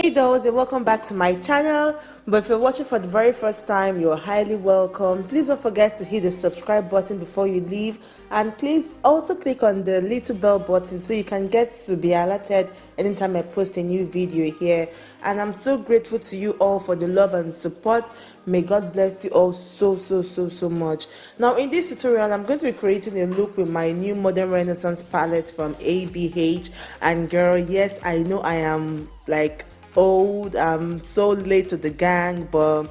Hey dolls, and welcome back to my channel. But if you're watching for the very first time, you're highly welcome. Please don't forget to hit the subscribe button before you leave, and please also click on the little bell button so you can get to be alerted anytime I post a new video here. And I'm so grateful to you all for the love and support. May God bless you all so much. Now in this tutorial, I'm going to be creating a look with my new Modern Renaissance palette from ABH. And girl, yes, I know I am like old, I'm so late to the gang, but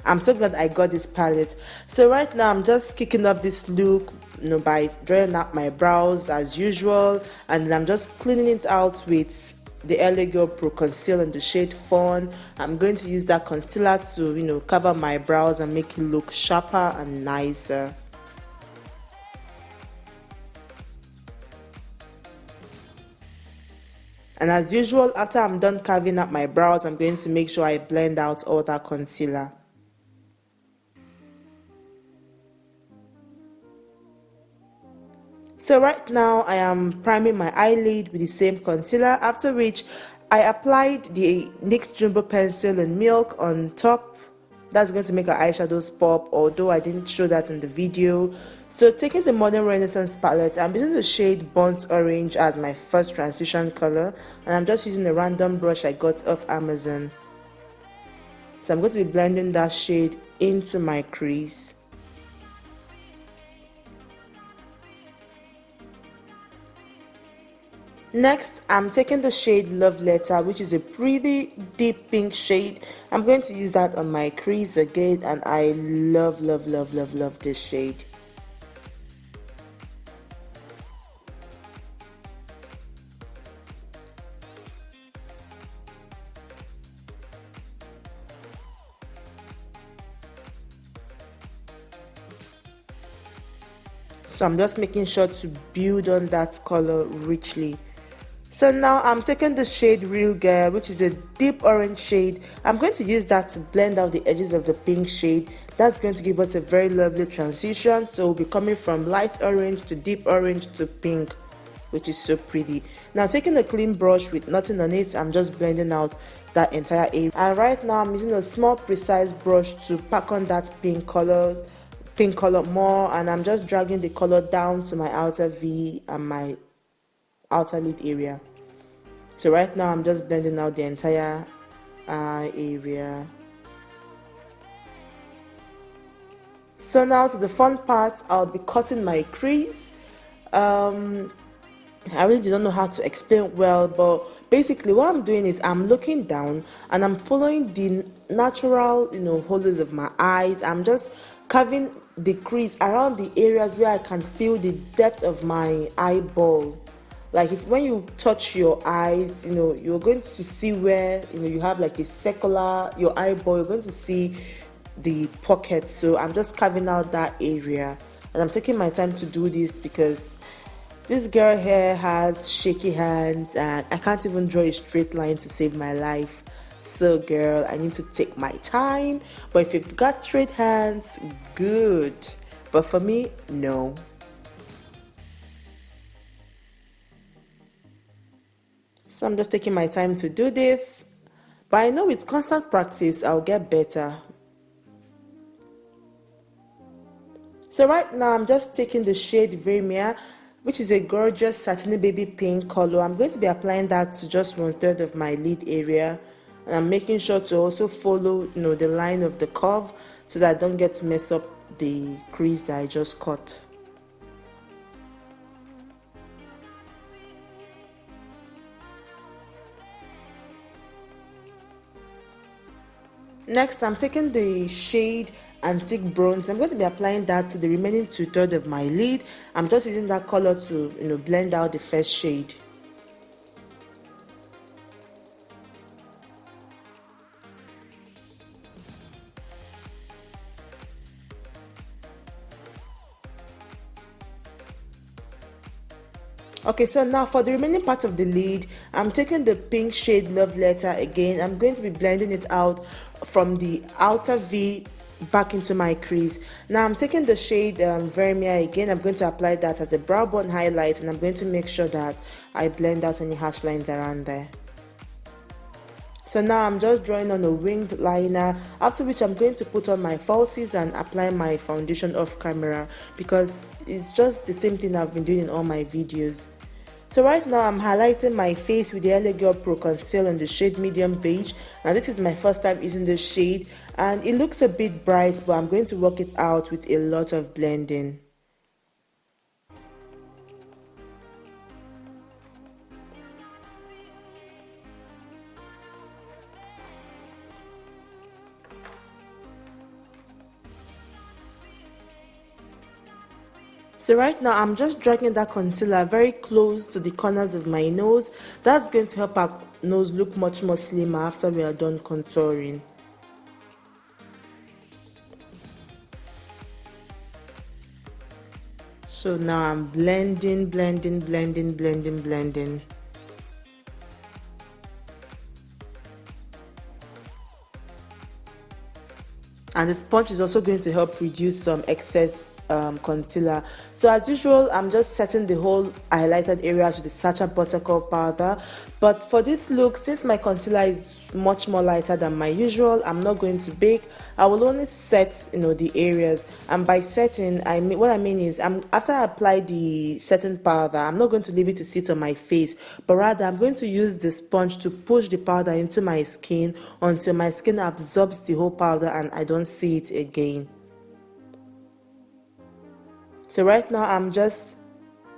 I'm so glad I got this palette. So right now I'm just kicking up this look, by drawing out my brows as usual, and then I'm just cleaning it out with the LOREAL Pro Concealer in the shade Fawn. I'm going to use that concealer to cover my brows and make it look sharper and nicer. And as usual, after I'm done carving up my brows, I'm going to make sure I blend out all that concealer. So right now I am priming my eyelid with the same concealer, after which I applied the NYX Jumbo Pencil in Milk on top. That's going to make our eyeshadows pop, although I didn't show that in the video. So taking the Modern Renaissance palette, I'm using the shade Burnt Orange as my first transition color, and I'm just using a random brush I got off Amazon. So I'm going to be blending that shade into my crease. Next, I'm taking the shade Love Letter, which is a pretty deep pink shade. I'm going to use that on my crease again, and I love this shade. So I'm just making sure to build on that color richly. So now I'm taking the shade Real Girl, which is a deep orange shade. I'm going to use that to blend out the edges of the pink shade. That's going to give us a very lovely transition. So we'll be coming from light orange to deep orange to pink, which is so pretty. Now taking a clean brush with nothing on it, I'm just blending out that entire area. And right now I'm using a small precise brush to pack on that pink color more, and I'm just dragging the color down to my outer V and my outer lid area. So right now I'm just blending out the entire eye area. So now to the fun part, I'll be cutting my crease. I really don't know how to explain well, but basically what I'm doing is I'm looking down and I'm following the natural holes of my eyes. I'm just carving the crease around the areas where I can feel the depth of my eyeball. Like when you touch your eyes, you're going to see where you have like a circular, your eyeball, you're going to see the pocket. So I'm just carving out that area, and I'm taking my time to do this because this girl here has shaky hands and I can't even draw a straight line to save my life. So girl, I need to take my time. But if you've got straight hands, good, but for me, no. So I'm just taking my time to do this, but I know with constant practice I'll get better. So right now I'm just taking the shade Vermeer, which is a gorgeous satiny baby pink color. I'm going to be applying that to just 1/3 of my lid area, and I'm making sure to also follow the line of the curve so that I don't get to mess up the crease that I just cut. Next, I'm taking the shade Antique Bronze. I'm going to be applying that to the remaining 2/3 of my lid. I'm just using that color to blend out the first shade. Okay, so now for the remaining part of the lid, I'm taking the pink shade Love Letter again. I'm going to be blending it out from the outer V back into my crease. Now I'm taking the shade Vermeer again. I'm going to apply that as a brow bone highlight, and I'm going to make sure that I blend out any harsh lines around there. So now I'm just drawing on a winged liner, after which I'm going to put on my falsies and apply my foundation off camera, because it's just the same thing I've been doing in all my videos. So right now I'm highlighting my face with the LOREAL Pro Concealer in the shade medium beige. Now this is my first time using this shade and it looks a bit bright, but I'm going to work it out with a lot of blending. So right now I'm just dragging that concealer very close to the corners of my nose. That's going to help our nose look much more slimmer after we are done contouring. So now I'm blending. And the sponge is also going to help reduce some excess concealer. So as usual, I'm just setting the whole highlighted areas with the SACHA Buttercup powder. But for this look, since my concealer is much more lighter than my usual, I'm not going to bake. I will only set, the areas. And by setting, what I mean is, after I apply the setting powder, I'm not going to leave it to sit on my face, but rather I'm going to use the sponge to push the powder into my skin until my skin absorbs the whole powder and I don't see it again. So right now I'm just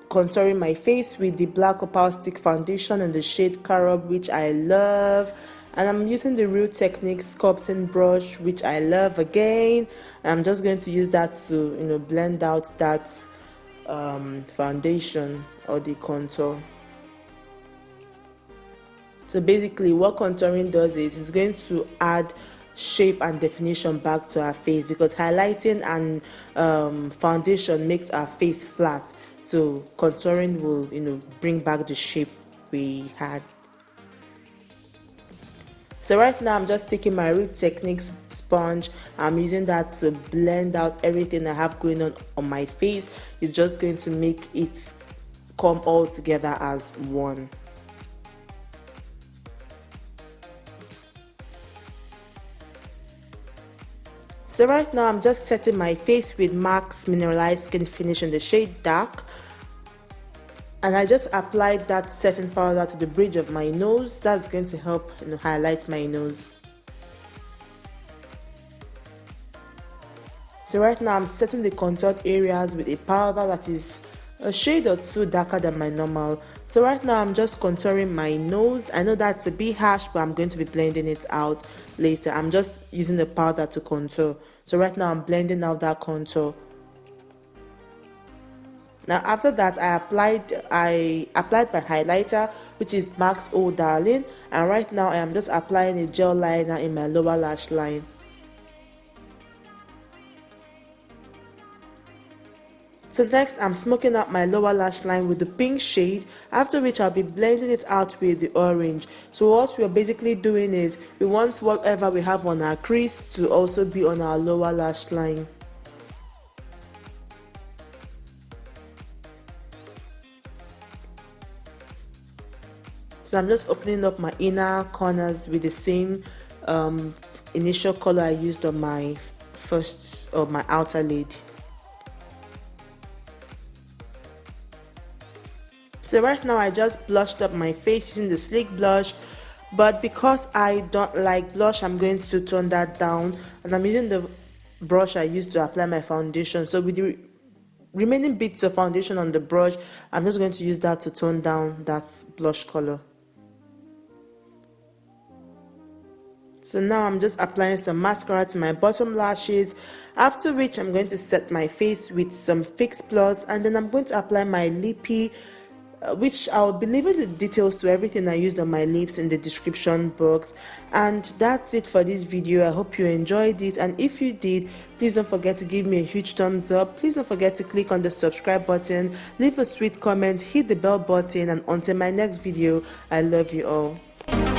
contouring my face with the black opal stick foundation in the shade CAROB, which I love, and I'm using the Real Technique sculpting brush, which I love again. I'm just going to use that to blend out that foundation or the contour. So basically what contouring does is it's going to add shape and definition back to our face, because highlighting and foundation makes our face flat, so contouring will bring back the shape we had. So right now I'm just taking my Real Technique sponge. I'm using that to blend out everything I have going on my face. It's just going to make it come all together as one. So right now I'm just setting my face with MAC's Mineralized Skin Finish in the shade Dark. And I just applied that setting powder to the bridge of my nose. That's going to help highlight my nose. So right now I'm setting the contoured areas with a powder that is a shade or two darker than my normal. So right now I'm just contouring my nose. I know that's a bit harsh, but I'm going to be blending it out later. I'm just using the powder to contour. So right now I'm blending out that contour. Now after that I applied my highlighter, which is MAC's Oh Darling, and right now I am just applying a gel liner in my lower lash line. So next I'm smoking out my lower lash line with the pink shade, after which I'll be blending it out with the orange. So what we're basically doing is we want whatever we have on our crease to also be on our lower lash line. So I'm just opening up my inner corners with the same initial color I used on my my outer lid. So right now I just blushed up my face using the Sleek blush, but because I don't like blush, I'm going to tone that down, and I'm using the brush I used to apply my foundation. So with the remaining bits of foundation on the brush, I'm just going to use that to tone down that blush color. So now I'm just applying some mascara to my bottom lashes, after which I'm going to set my face with some Fix Plus, and then I'm going to apply my lippy, which I'll be leaving the details to everything I used on my lips in the description box. And that's it for this video. I hope you enjoyed it, and if you did, please don't forget to give me a huge thumbs up. Please don't forget to click on the subscribe button, leave a sweet comment, hit the bell button, and until my next video, I love you all.